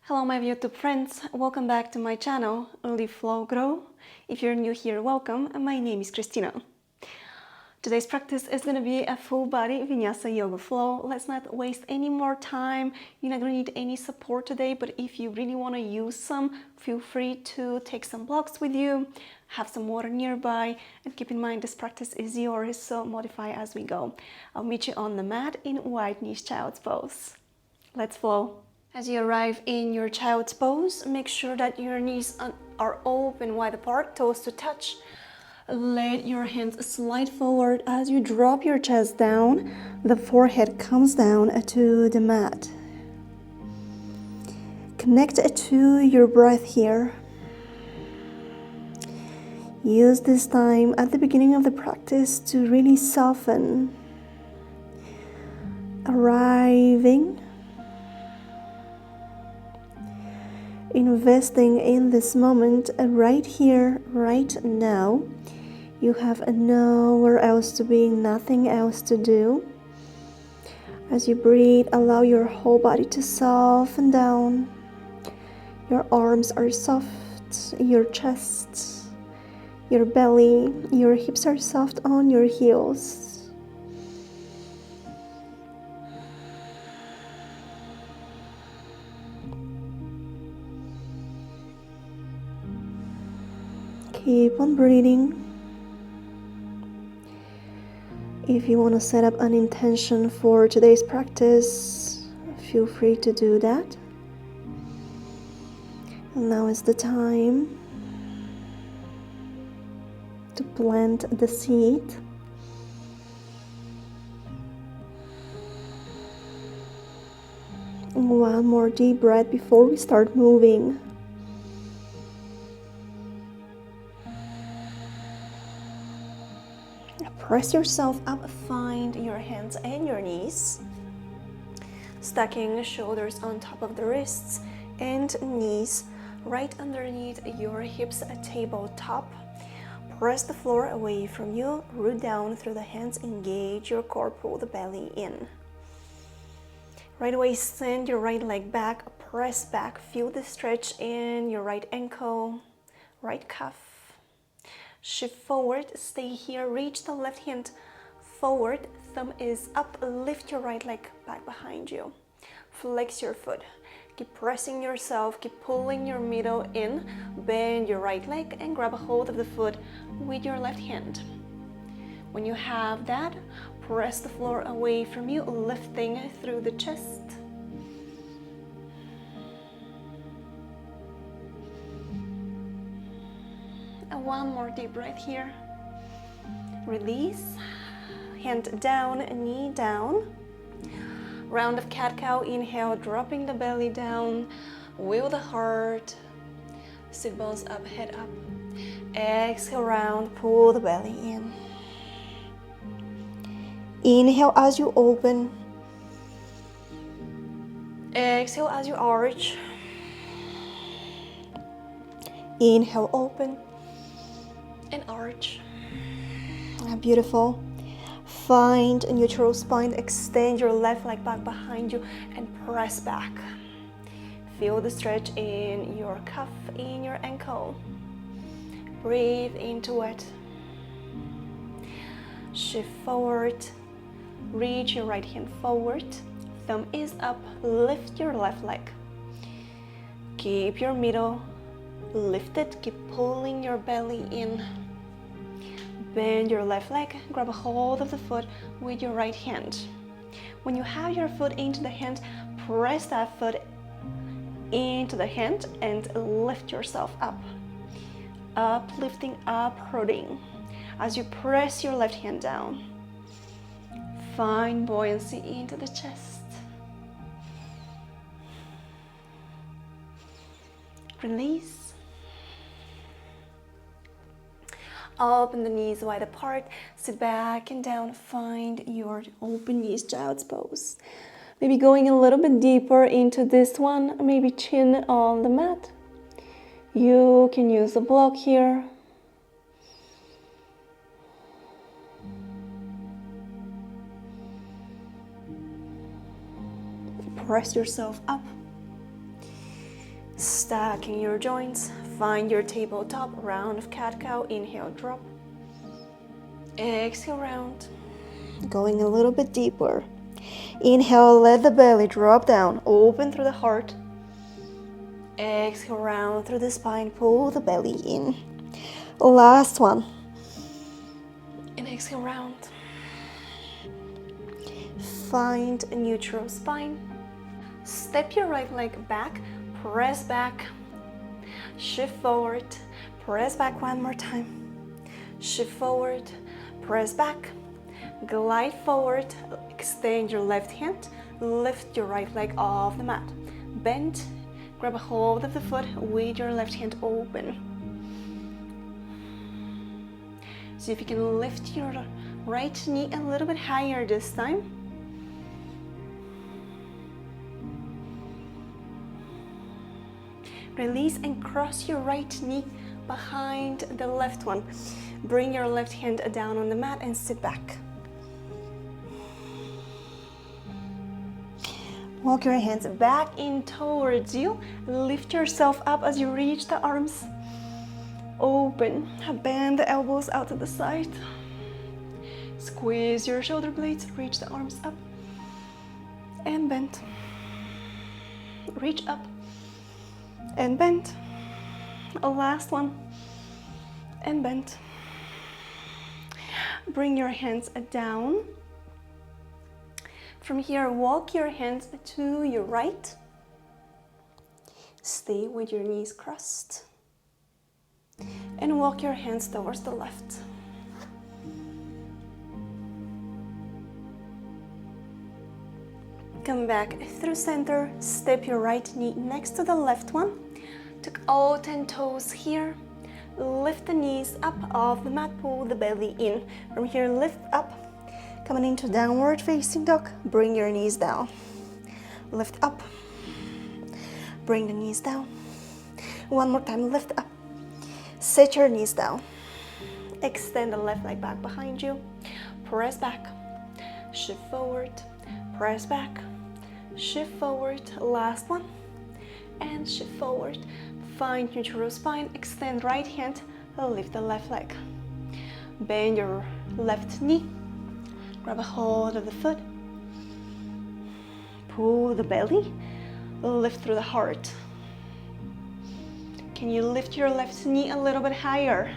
Hello my YouTube friends, welcome back to my channel, LiftFlowGrow. If you're new here, welcome, my name is Christina. Today's practice is going to be a full body Vinyasa yoga flow. Let's not waste any more time. You're not going to need any support today, but if you really want to use some, feel free to take some blocks with you, have some water nearby, and keep in mind this practice is yours, so modify as we go. I'll meet you on the mat in wide knees child's pose. Let's flow. As you arrive in your child's pose, make sure that your knees are open wide apart, toes to touch. Let your hands slide forward as you drop your chest down. The forehead comes down to the mat. Connect to your breath here. Use this time at the beginning of the practice to really soften. Arriving. Investing in this moment right here, right now. You have nowhere else to be, nothing else to do. As you breathe, allow your whole body to soften down. Your arms are soft, your chest, your belly, your hips are soft on your heels. Keep on breathing. If you want to set up an intention for today's practice, feel free to do that. And now is the time to plant the seed. One more deep breath before we start moving. Press yourself up, find your hands and your knees. Stacking shoulders on top of the wrists and knees right underneath your hips at tabletop. Press the floor away from you, root down through the hands, engage your core, pull the belly in. Right away, send your right leg back, press back, feel the stretch in your right ankle, right cuff. Shift forward, stay here, reach the left hand forward, thumb is up, lift your right leg back behind you. Flex your foot, keep pressing yourself, keep pulling your middle in, bend your right leg and grab a hold of the foot with your left hand. When you have that, press the floor away from you, lifting through the chest. And one more deep breath here. Release. Hand down, knee down. Round of cat-cow. Inhale, dropping the belly down. Wheel the heart. Sit bones up, head up. Exhale, round, pull the belly in. Inhale as you open. Exhale as you arch. Inhale, open. And arch. Beautiful. Find a neutral spine, extend your left leg back behind you and press back. Feel the stretch in your cuff, in your ankle. Breathe into it. Shift forward. Reach your right hand forward. Thumb is up. Lift your left leg. Keep your middle lifted, keep pulling your belly in. Bend your left leg, grab a hold of the foot with your right hand. When you have your foot into the hand, press that foot into the hand and lift yourself up. Uplifting, uprooting. As you press your left hand down, find buoyancy into the chest. Release. Open the knees wide apart, sit back and down, find your open knees child's pose. Maybe going a little bit deeper into this one, maybe chin on the mat. You can use a block here. Press yourself up. Stacking your joints, find your tabletop, round of cat-cow, inhale, drop. Exhale, round. Going a little bit deeper. Inhale, let the belly drop down, open through the heart. Exhale, round through the spine, pull the belly in. Last one. And exhale, round. Find a neutral spine. Step your right leg back, press back, shift forward, press back one more time. Shift forward, press back, glide forward, extend your left hand, lift your right leg off the mat. Bend, grab a hold of the foot with your left hand open. See if you can lift your right knee a little bit higher this time. Release and cross your right knee behind the left one. Bring your left hand down on the mat and sit back. Walk your hands back in towards you. Lift yourself up as you reach the arms. Open. Bend the elbows out to the side. Squeeze your shoulder blades. Reach the arms up. And bend. Reach up. And bend. A last one. And bend. Bring your hands down. From here, walk your hands to your right. Stay with your knees crossed. And walk your hands towards the left. Come back through center. Step your right knee next to the left one. Tuck all 10 toes here. Lift the knees up off the mat, pull the belly in. From here, lift up. Coming into downward facing dog. Bring your knees down. Lift up. Bring the knees down. One more time, lift up. Set your knees down. Extend the left leg back behind you. Press back. Shift forward. Press back. Shift forward. Last one. And shift forward. Find neutral spine. Extend right hand. Lift the left leg. Bend your left knee. Grab a hold of the foot. Pull the belly. Lift through the heart. Can you lift your left knee a little bit higher?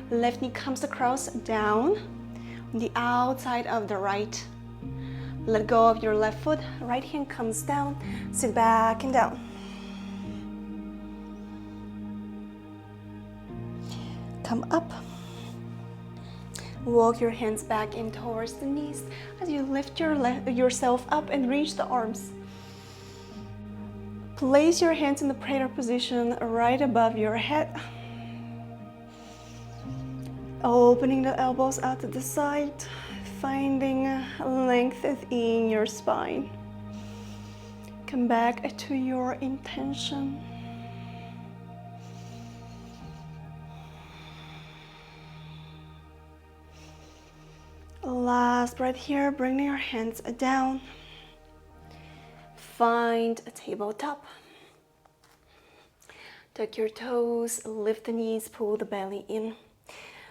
Left knee comes across, down, on the outside of the right. Let go of your left foot, right hand comes down, sit back and down. Come up. Walk your hands back in towards the knees as you lift yourself up and reach the arms. Place your hands in the prayer position right above your head. Opening the elbows out to the side, finding length in your spine. Come back to your intention. Last breath here, bring your hands down. Find a tabletop. Tuck your toes, lift the knees, pull the belly in.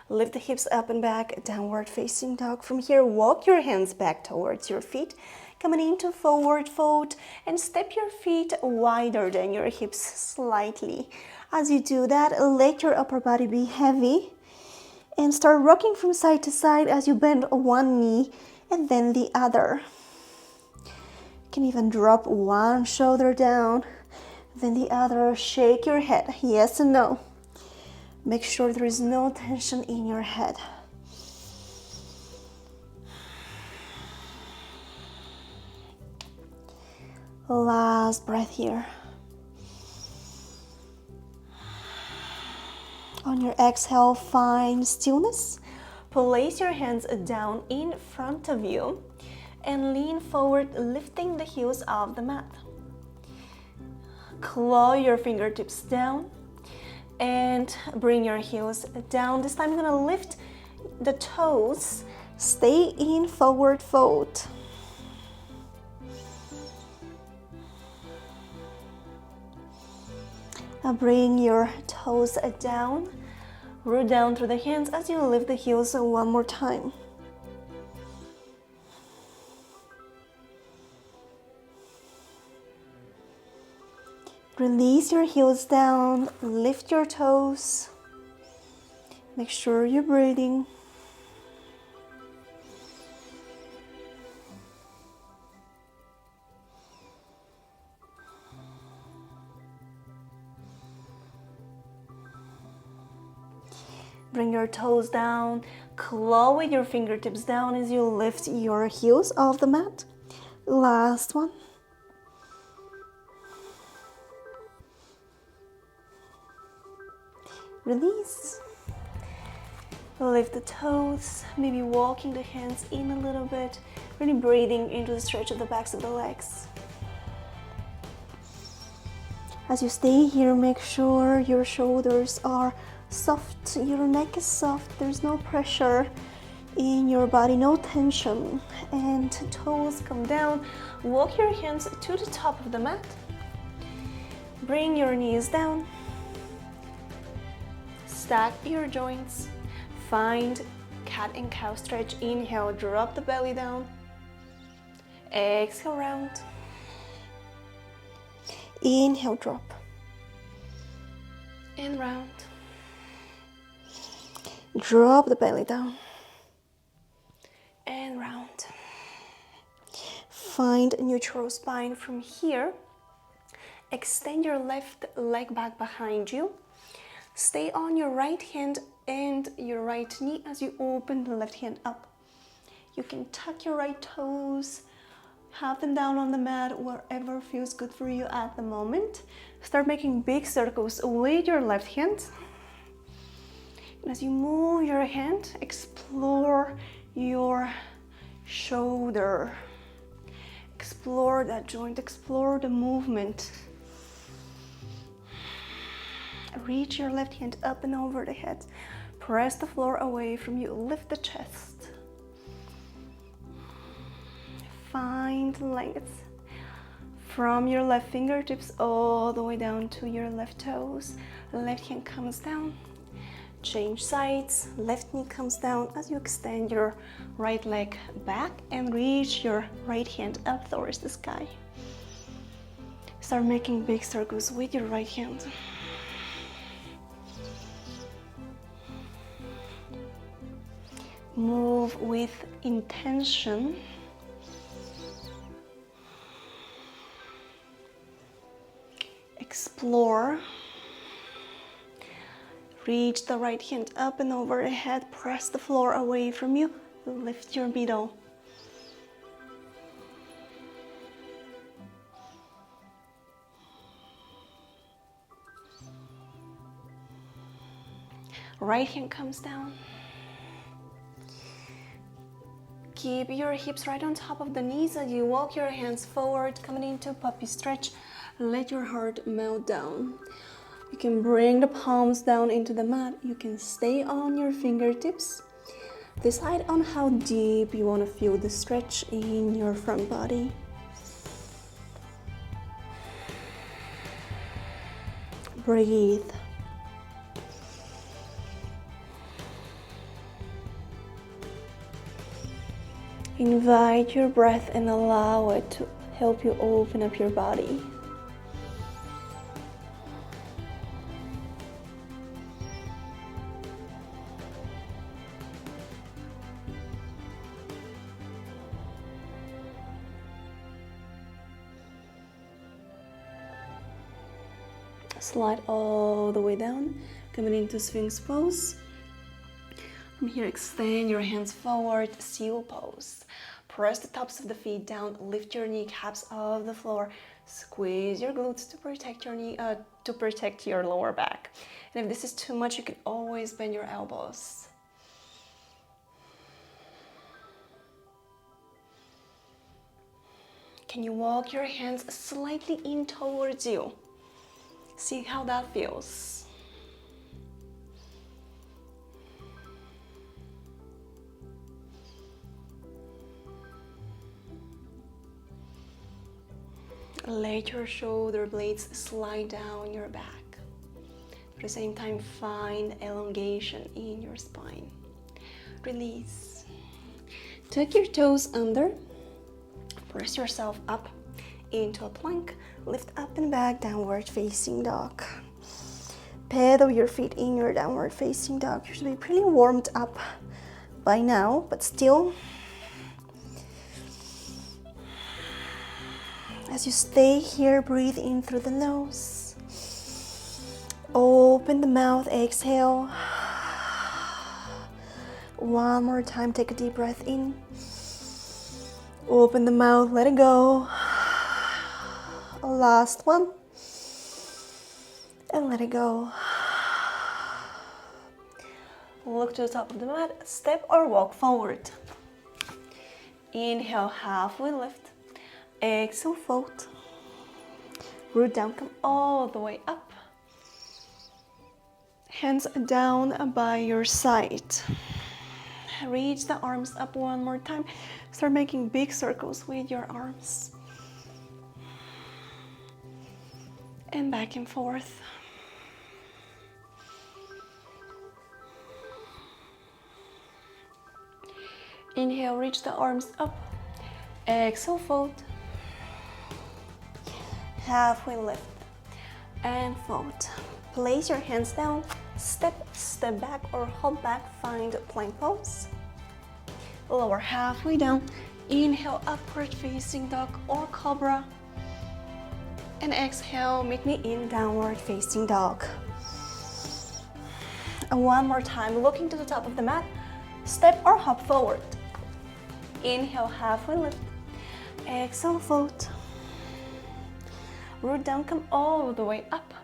Lift the hips up and back, downward facing dog. From here, walk your hands back towards your feet. Coming into forward fold and step your feet wider than your hips slightly. As you do that, let your upper body be heavy and start rocking from side to side as you bend one knee and then the other. You can even drop one shoulder down, then the other. Shake your head, yes and no. Make sure there is no tension in your head. Last breath here. On your exhale, find stillness. Place your hands down in front of you and lean forward, lifting the heels off the mat. Claw your fingertips down and bring your heels down. This time you're gonna lift the toes. Stay in forward fold. Now bring your toes down, root down through the hands as you lift the heels one more time. Release your heels down, lift your toes. Make sure you're breathing. Bring your toes down, claw with your fingertips down as you lift your heels off the mat. Last one. Release. Lift the toes, maybe walking the hands in a little bit, really breathing into the stretch of the backs of the legs. As you stay here, make sure your shoulders are soft, your neck is soft, there's no pressure in your body, no tension, and toes come down. Walk your hands to the top of the mat. Bring your knees down. Stack your joints. Find cat and cow stretch. Inhale, drop the belly down. Exhale, round. Inhale, drop. And round. Drop the belly down. And round. Find a neutral spine from here. Extend your left leg back behind you. Stay on your right hand and your right knee as you open the left hand up. You can tuck your right toes, have them down on the mat, wherever feels good for you at the moment. Start making big circles with your left hand. And as you move your hand, explore your shoulder. Explore that joint, explore the movement. Reach your left hand up and over the head. Press the floor away from you. Lift the chest. Find length from your left fingertips all the way down to your left toes. Left hand comes down. Change sides. Left knee comes down as you extend your right leg back and reach your right hand up towards the sky. Start making big circles with your right hand. Move with intention. Explore. Reach the right hand up and over the head. Press the floor away from you. Lift your middle. Right hand comes down. Keep your hips right on top of the knees as you walk your hands forward, coming into puppy stretch. Let your heart melt down. You can bring the palms down into the mat. You can stay on your fingertips. Decide on how deep you want to feel the stretch in your front body. Breathe. Invite your breath and allow it to help you open up your body. Slide all the way down, coming into Sphinx pose. From here, extend your hands forward, seal pose. Press the tops of the feet down, lift your kneecaps off the floor, squeeze your glutes to protect your lower back. And if this is too much, you can always bend your elbows. Can you walk your hands slightly in towards you? See how that feels. Let your shoulder blades slide down your back. At the same time, find elongation in your spine. Release. Tuck your toes under. Press yourself up into a plank. Lift up and back, downward facing dog. Pedal your feet in your downward facing dog. You should be pretty warmed up by now, but still, as you stay here, breathe in through the nose. Open the mouth, exhale. One more time, take a deep breath in. Open the mouth, let it go. Last one. And let it go. Look to the top of the mat, step or walk forward. Inhale, halfway lift. Exhale, fold. Root down, come all the way up. Hands down by your side. Reach the arms up one more time. Start making big circles with your arms. And back and forth. Inhale, reach the arms up. Exhale, fold. Halfway lift and fold. Place your hands down. Step back or hop back. Find plank pose. Lower halfway down. Inhale, upward facing dog or cobra. And exhale, meet me in downward facing dog. And one more time, looking to the top of the mat. Step or hop forward. Inhale, halfway lift. Exhale, fold. Root down, come all the way up.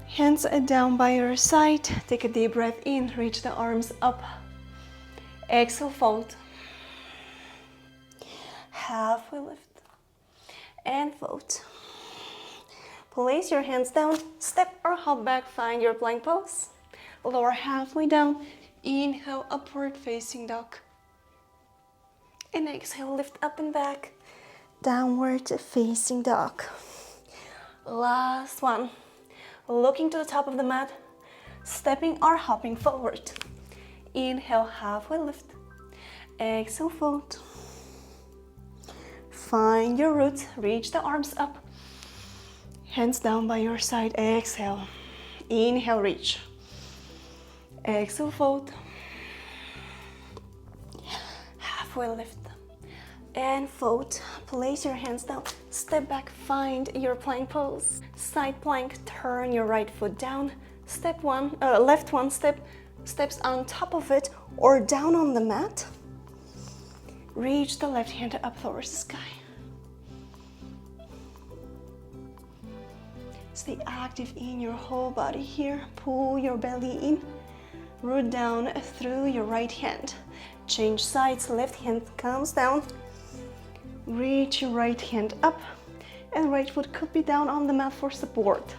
Hands down by your side. Take a deep breath in, reach the arms up. Exhale, fold. Halfway lift and fold. Place your hands down, step or hop back, find your plank pose. Lower halfway down, inhale, upward facing dog. And exhale, lift up and back, downward facing dog. Last one. Looking to the top of the mat, stepping or hopping forward. Inhale, halfway lift. Exhale, fold. Find your roots, reach the arms up. Hands down by your side, exhale. Inhale, reach. Exhale, fold. Halfway lift and fold. Place your hands down, step back, find your plank pose. Side plank, turn your right foot down. Step one, left one steps on top of it or down on the mat. Reach the left hand up towards the sky. Stay active in your whole body here. Pull your belly in. Root down through your right hand. Change sides, left hand comes down. Reach your right hand up and right foot could be down on the mat for support.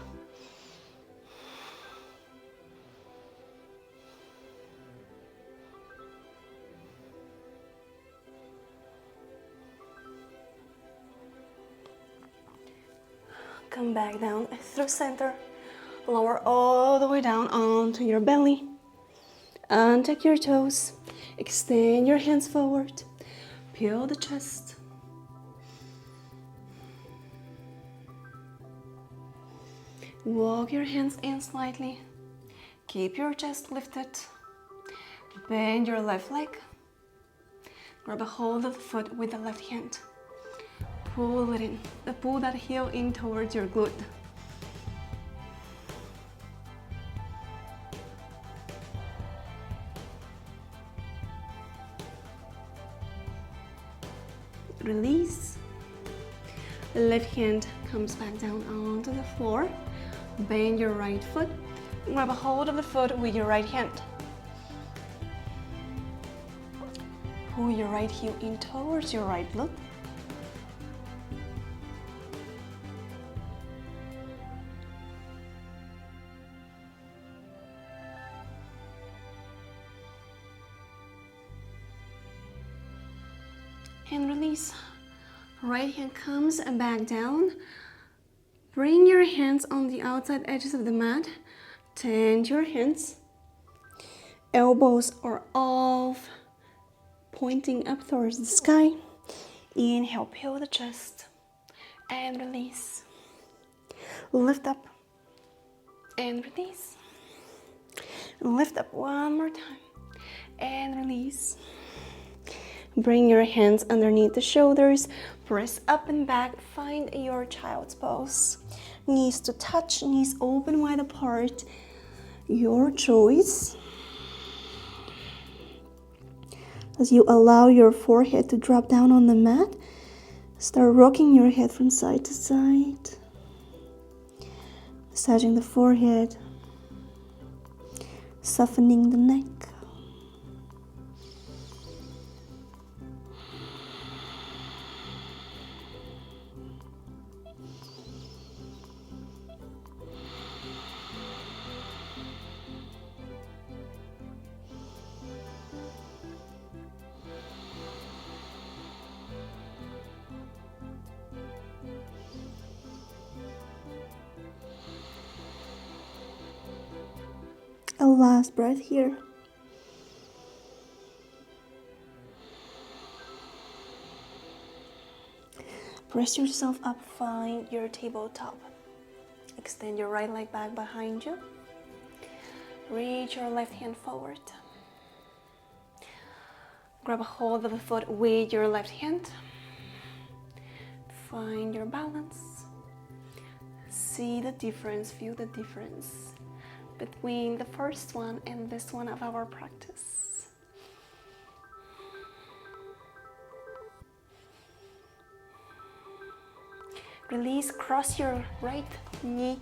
Come back down through center. Lower all the way down onto your belly. Untuck your toes. Extend your hands forward. Peel the chest. Walk your hands in slightly. Keep your chest lifted. Bend your left leg. Grab a hold of the foot with the left hand. Pull it in. Pull that heel in towards your glute. Release. Left hand comes back down onto the floor. Bend your right foot. Grab a hold of the foot with your right hand. Pull your right heel in towards your right glute. And release. Right hand comes back down. Bring your hands on the outside edges of the mat. Tend your hands. Elbows are off, pointing up towards the sky. Inhale, peel the chest and release. Lift up and release. Lift up one more time and release. Bring your hands underneath the shoulders. Press up and back. Find your child's pose. Knees to touch, knees open wide apart. Your choice. As you allow your forehead to drop down on the mat, start rocking your head from side to side. Massaging the forehead. Softening the neck. A last breath here. Press yourself up, find your tabletop. Extend your right leg back behind you. Reach your left hand forward. Grab a hold of the foot with your left hand. Find your balance. See the difference, feel the difference between the first one and this one of our practice. Release, cross your right knee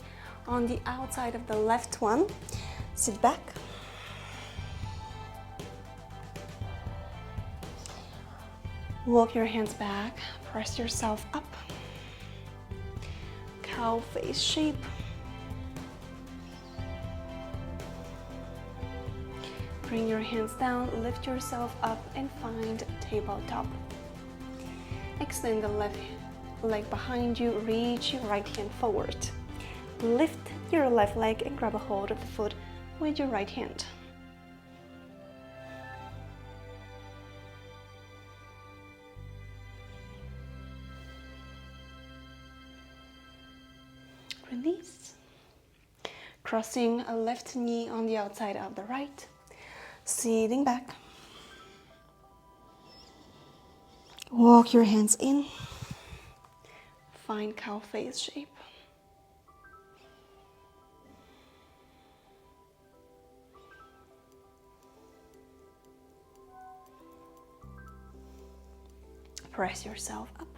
on the outside of the left one. Sit back. Walk your hands back, press yourself up. Cow face shape. Bring your hands down, lift yourself up and find tabletop. Extend the left leg behind you, reach your right hand forward. Lift your left leg and grab a hold of the foot with your right hand. Release. Crossing a left knee on the outside of the right. Sitting back. Walk your hands in. Find cow face shape. Press yourself up.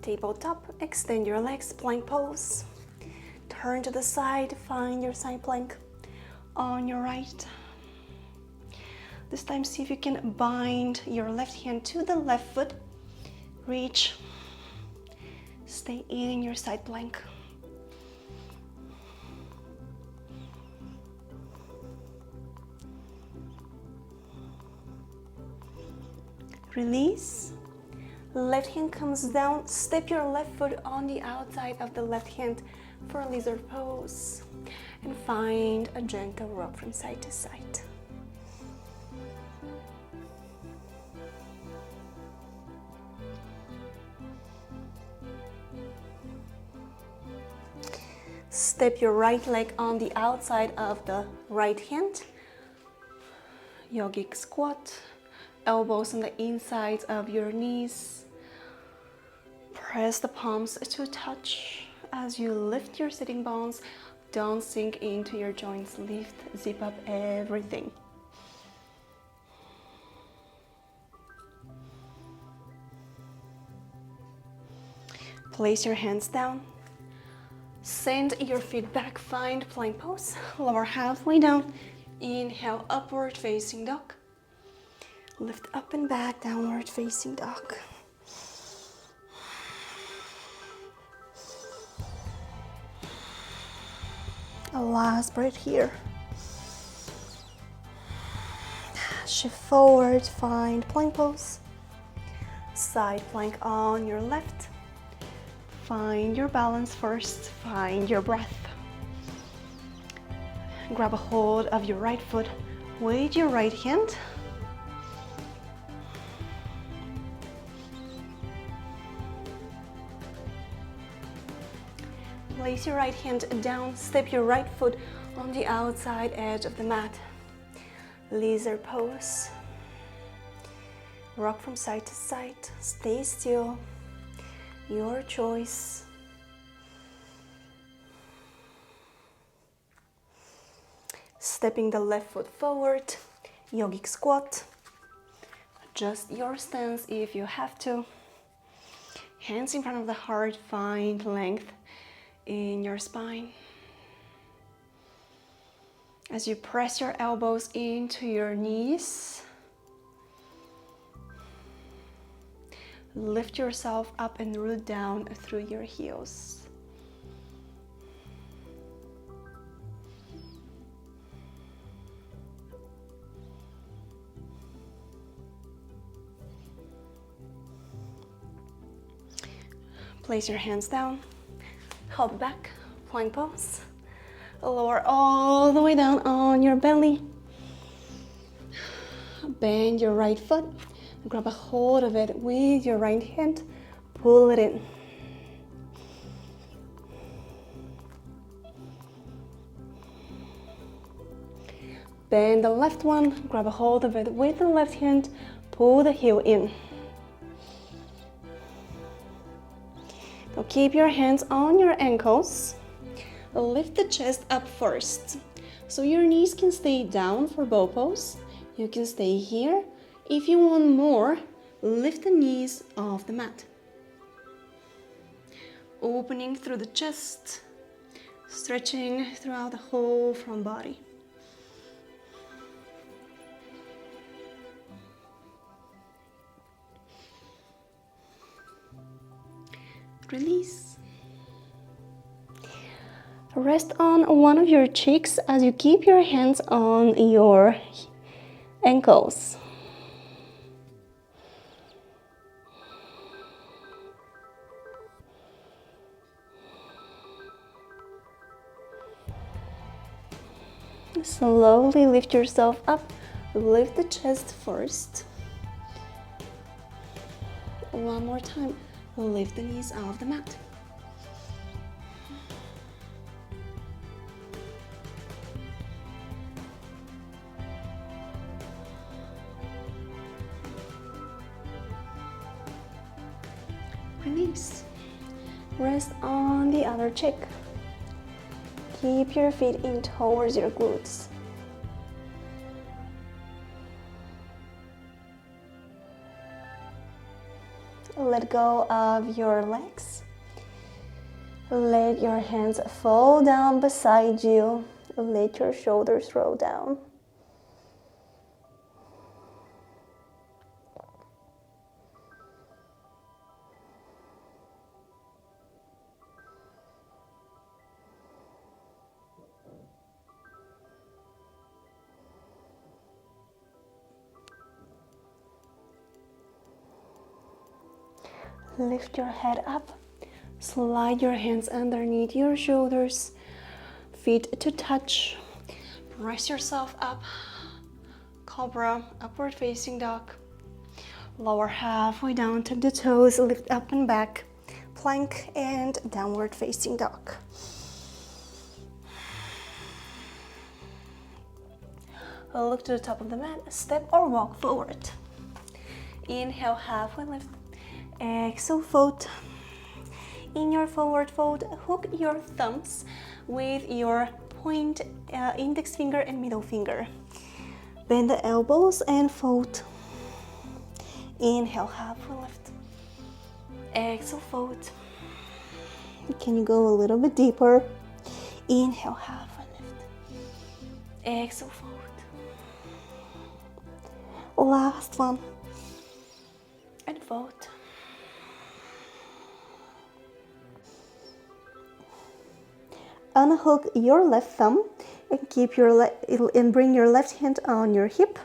Tabletop, extend your legs, plank pose. Turn to the side, find your side plank on your right. This time see if you can bind your left hand to the left foot. Reach. Stay in your side plank. Release. Left hand comes down. Step your left foot on the outside of the left hand for a lizard pose. And find a gentle rock from side to side. Step your right leg on the outside of the right hand. Yogic squat. Elbows on the insides of your knees. Press the palms to touch. As you lift your sitting bones, don't sink into your joints. Lift, zip up everything. Place your hands down. Send your feet back, find plank pose. Lower halfway down. Inhale, upward facing dog. Lift up and back, downward facing dog. A last breath here. Shift forward, find plank pose. Side plank on your left. Find your balance first, find your breath. Grab a hold of your right foot with your right hand. Place your right hand down, step your right foot on the outside edge of the mat. Lizard pose. Rock from side to side, stay still, your choice. Stepping the left foot forward, yogic squat. Adjust your stance if you have to. Hands in front of the heart, find length in your spine. As you press your elbows into your knees, lift yourself up and root down through your heels. Place your hands down, hop back, plank pose. Lower all the way down on your belly. Bend your right foot. Grab a hold of it with your right hand. Pull it in. Bend the left one. Grab a hold of it with the left hand. Pull the heel in. Now keep your hands on your ankles. Lift the chest up first, so your knees can stay down for bow pose. You can stay here. If you want more, lift the knees off the mat. Opening through the chest, stretching throughout the whole front body. Release. Rest on one of your cheeks as you keep your hands on your ankles. Slowly lift yourself up. Lift the chest first. One more time. Lift the knees off the mat. Release. Rest on the other cheek. Keep your feet in towards your glutes. Let go of your legs. Let your hands fall down beside you. Let your shoulders roll down. Lift your head up. Slide your hands underneath your shoulders. Feet to touch. Press yourself up. Cobra, upward facing dog. Lower halfway down, tuck the toes, lift up and back. Plank and downward facing dog. Look to the top of the mat. Step or walk forward. Inhale, halfway lift. Exhale, fold. In your forward fold, hook your thumbs with your point, index finger and middle finger. Bend the elbows and fold. Inhale, halfway lift. Exhale, fold. Can you go a little bit deeper? Inhale, halfway lift. Exhale, fold. Last one. And fold. Unhook your left thumb and keep your and bring your left hand on your hip.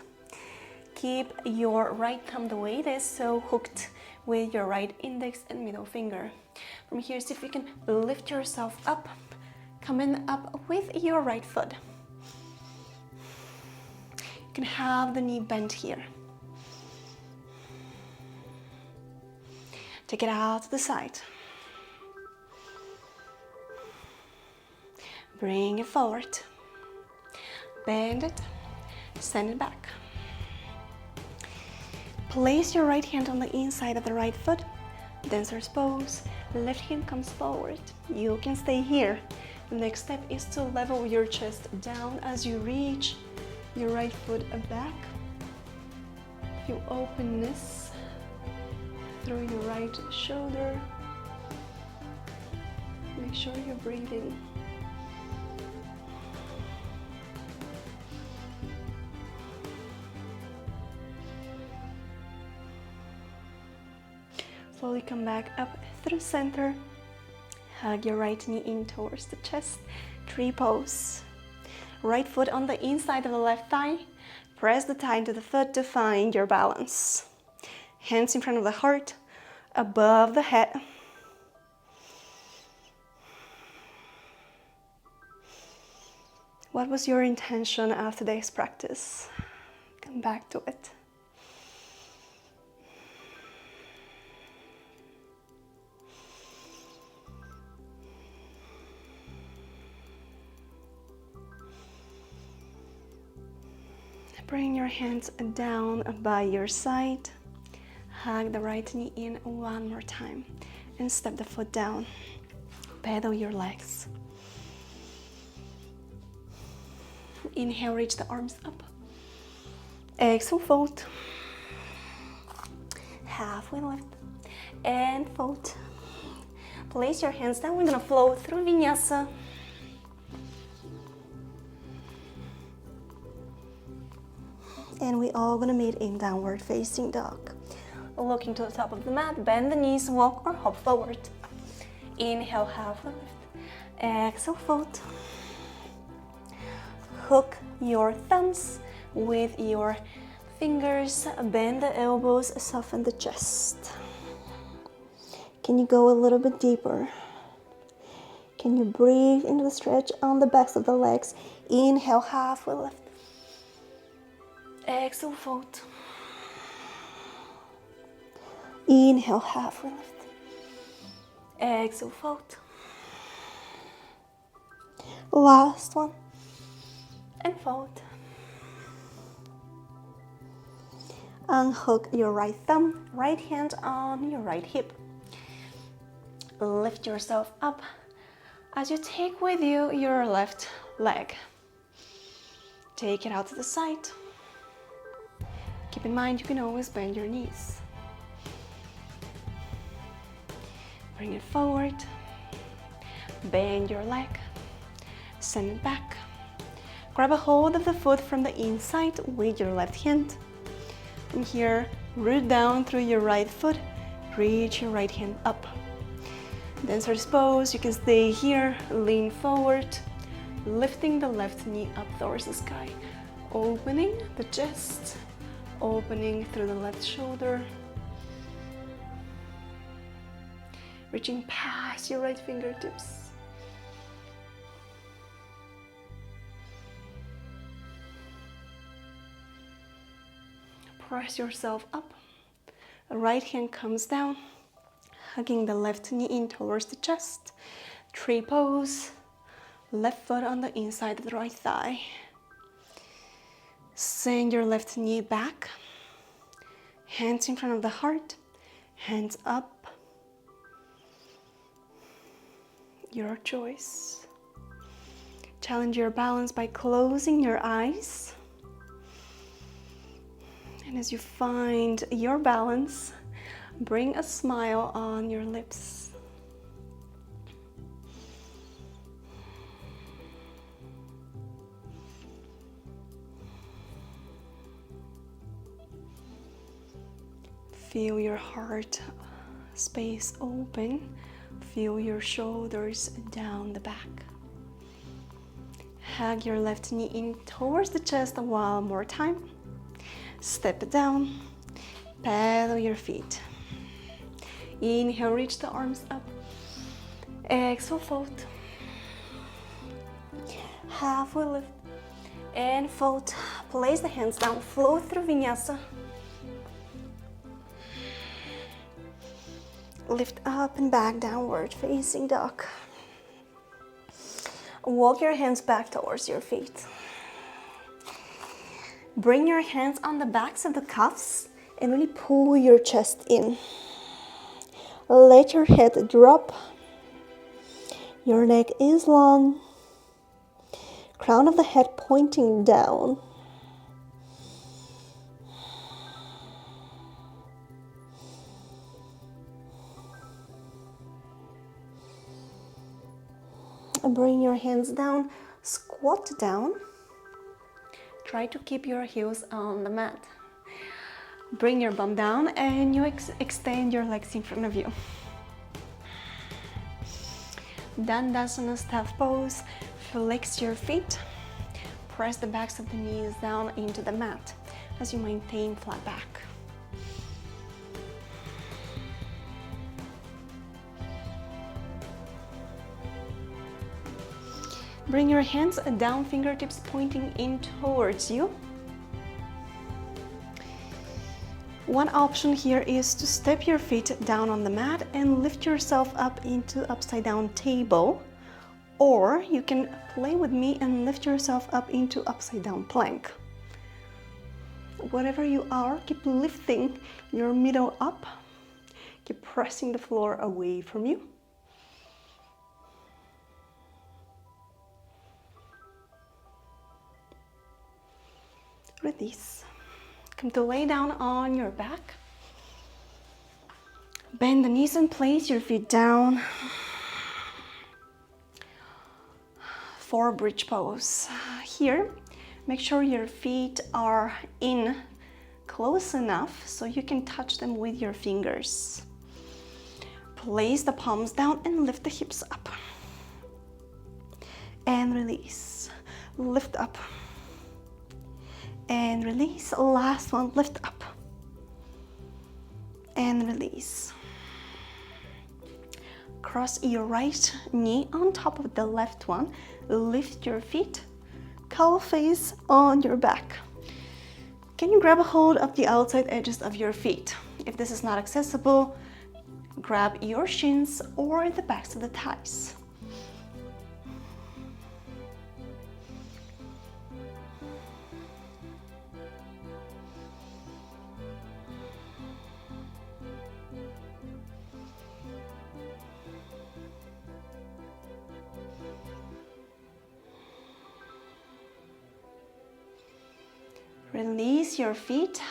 Keep your right thumb the way it is, so hooked with your right index and middle finger. From here, see if you can lift yourself up, coming up with your right foot. You can have the knee bent here. Take it out to the side. Bring it forward. Bend it, send it back. Place your right hand on the inside of the right foot. Dancer's pose. Left hand comes forward. You can stay here. The next step is to level your chest down as you reach your right foot back. Feel openness through your right shoulder. Make sure you're breathing. Slowly come back up through center. Hug your right knee in towards the chest. Tree pose. Right foot on the inside of the left thigh. Press the thigh into the foot to find your balance. Hands in front of the heart, above the head. What was your intention of today's practice? Come back to it. Bring your hands down by your side. Hug the right knee in one more time and step the foot down. Pedal your legs. Inhale, reach the arms up. Exhale, fold. Halfway lift and fold. Place your hands down. We're gonna flow through Vinyasa. And we all gonna meet in downward facing dog. Looking to the top of the mat, bend the knees, walk or hop forward. Inhale, half lift. Exhale, fold. Hook your thumbs with your fingers, bend the elbows, soften the chest. Can you go a little bit deeper? Can you breathe into the stretch on the backs of the legs? Inhale, halfway lift. Exhale, fold. Inhale, halfway lift. Exhale, fold. Last one. And fold. Unhook your right thumb, right hand on your right hip. Lift yourself up as you take with you your left leg. Take it out to the side. Keep in mind, you can always bend your knees. Bring it forward. Bend your leg. Send it back. Grab a hold of the foot from the inside with your left hand. From here, root down through your right foot. Reach your right hand up. Dancer's pose, you can stay here. Lean forward. Lifting the left knee up towards the sky. Opening the chest. Opening through the left shoulder. Reaching past your right fingertips. Press yourself up. The right hand comes down, hugging the left knee in towards the chest. Tree pose. Left foot on the inside of the right thigh. Send your left knee back. Hands in front of the heart. Hands up. Your choice. Challenge your balance by closing your eyes. And as you find your balance, bring a smile on your lips. Feel your heart space open. Feel your shoulders down the back. Hug your left knee in towards the chest one more time. Step down, pedal your feet. Inhale, reach the arms up. Exhale, fold. Halfway lift and fold. Place the hands down, flow through Vinyasa. Lift up and back, downward facing dog. Walk your hands back towards your feet. Bring your hands on the backs of the cuffs and really pull your chest in. Let your head drop. Your neck is long. Crown of the head pointing down. And bring your hands down, squat down. Try to keep your heels on the mat. Bring your bum down and you extend your legs in front of you. Dandasana staff pose. Flex your feet. Press the backs of the knees down into the mat as you maintain flat back. Bring your hands down, fingertips pointing in towards you. One option here is to step your feet down on the mat and lift yourself up into upside down table. Or you can play with me and lift yourself up into upside down plank. Whatever you are, keep lifting your middle up. Keep pressing the floor away from you. Release. Come to lay down on your back. Bend the knees and place your feet down for bridge pose. Here, make sure your feet are in close enough so you can touch them with your fingers. Place the palms down and lift the hips up. And release. Lift up. And release. Last one, lift up. And release. Cross your right knee on top of the left one. Lift your feet. Cow face on your back. Can you grab a hold of the outside edges of your feet? If this is not accessible, grab your shins or the backs of the thighs. Release your feet,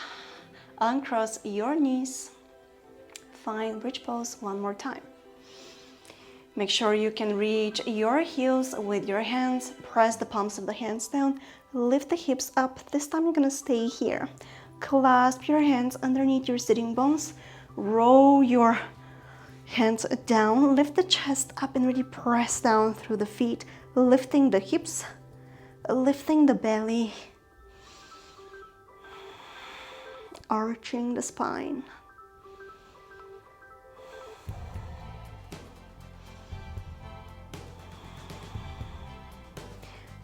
uncross your knees, find bridge pose one more time. Make sure you can reach your heels with your hands, press the palms of the hands down, lift the hips up. This time you're gonna stay here. Clasp your hands underneath your sitting bones, roll your hands down, lift the chest up and really press down through the feet, lifting the hips, lifting the belly, arching the spine.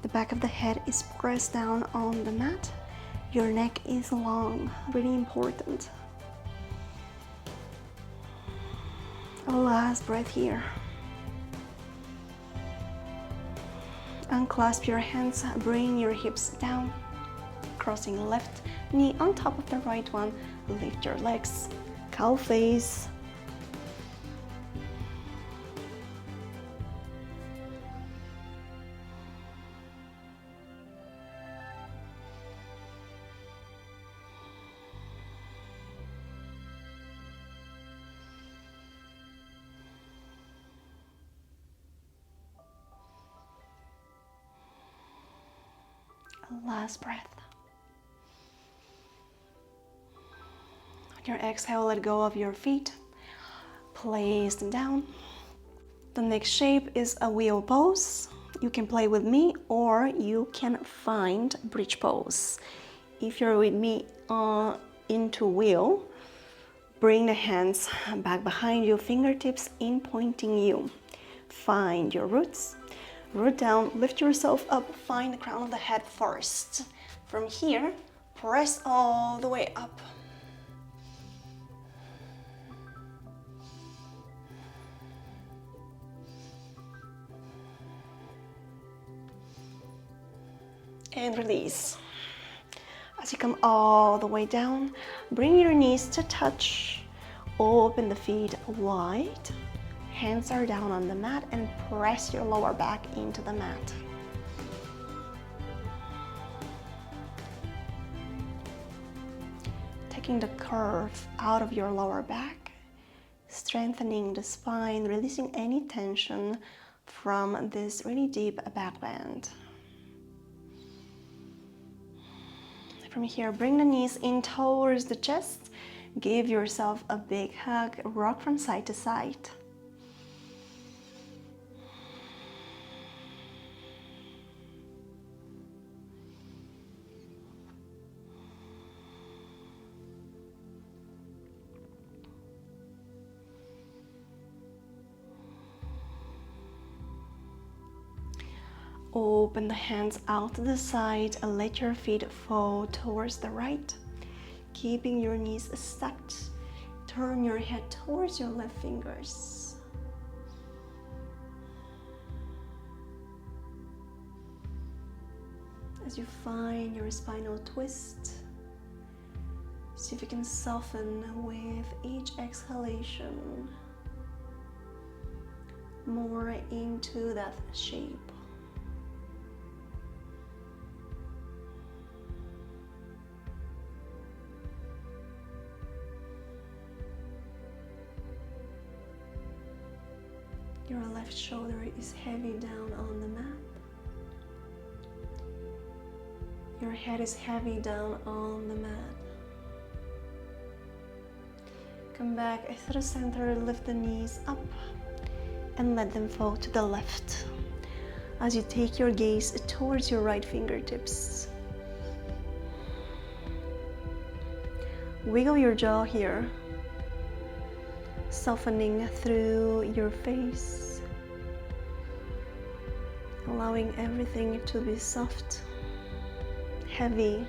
The back of the head is pressed down on the mat. Your neck is long, really important. A last breath here. Unclasp your hands, bring your hips down, crossing left knee on top of the right one. Lift your legs, cow face. Last breath. On your exhale, let go of your feet. Place them down. The next shape is a wheel pose. You can play with me or you can find bridge pose. If you're with me into wheel, bring the hands back behind you, fingertips in pointing you. Find your roots. Root down, lift yourself up, find the crown of the head first. From here, press all the way up. And release. As you come all the way down, bring your knees to touch. Open the feet wide. Hands are down on the mat and press your lower back into the mat. Taking the curve out of your lower back, strengthening the spine, releasing any tension from this really deep back bend. From here, bring the knees in towards the chest. Give yourself a big hug. Rock from side to side. Open the hands out to the side and let your feet fall towards the right. Keeping your knees stacked, turn your head towards your left fingers. As you find your spinal twist, see if you can soften with each exhalation more into that shape. Your left shoulder is heavy down on the mat. Your head is heavy down on the mat. Come back to the center, lift the knees up and let them fall to the left. As you take your gaze towards your right fingertips. Wiggle your jaw here. Softening through your face, allowing everything to be soft, heavy.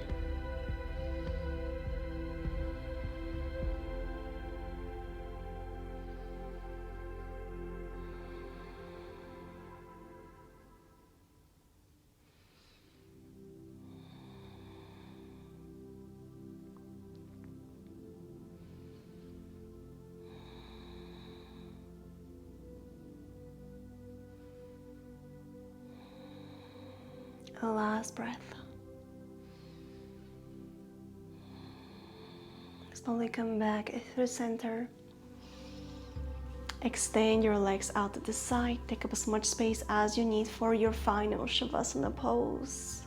A last breath. Slowly come back through the center. Extend your legs out to the side. Take up as much space as you need for your final Shavasana pose.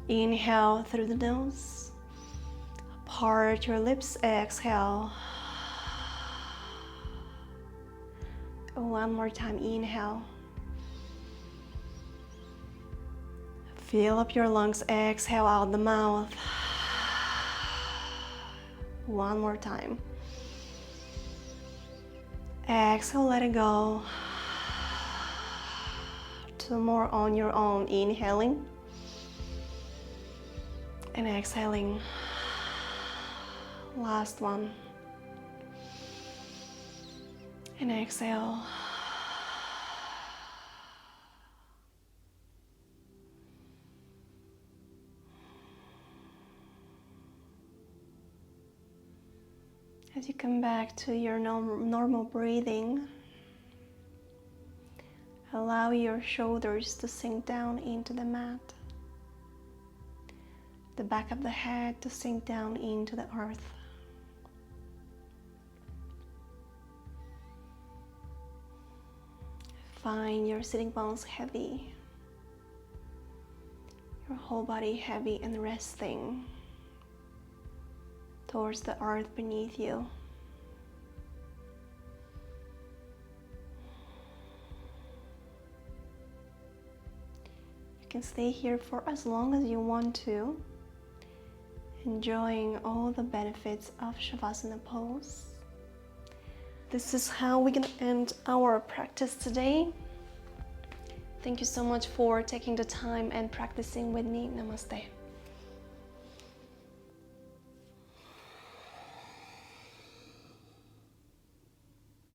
Inhale through the nose. Part your lips. Exhale. One more time. Inhale. Fill up your lungs, exhale out the mouth. One more time. Exhale, let it go. Two more on your own, inhaling and exhaling. Last one. And exhale. As you come back to your normal breathing, allow your shoulders to sink down into the mat, the back of the head to sink down into the earth. Find your sitting bones heavy, your whole body heavy and resting towards the earth beneath you. You can stay here for as long as you want to. enjoying all the benefits of Shavasana pose. This is how we're gonna end our practice today. Thank you so much for taking the time and practicing with me. Namaste.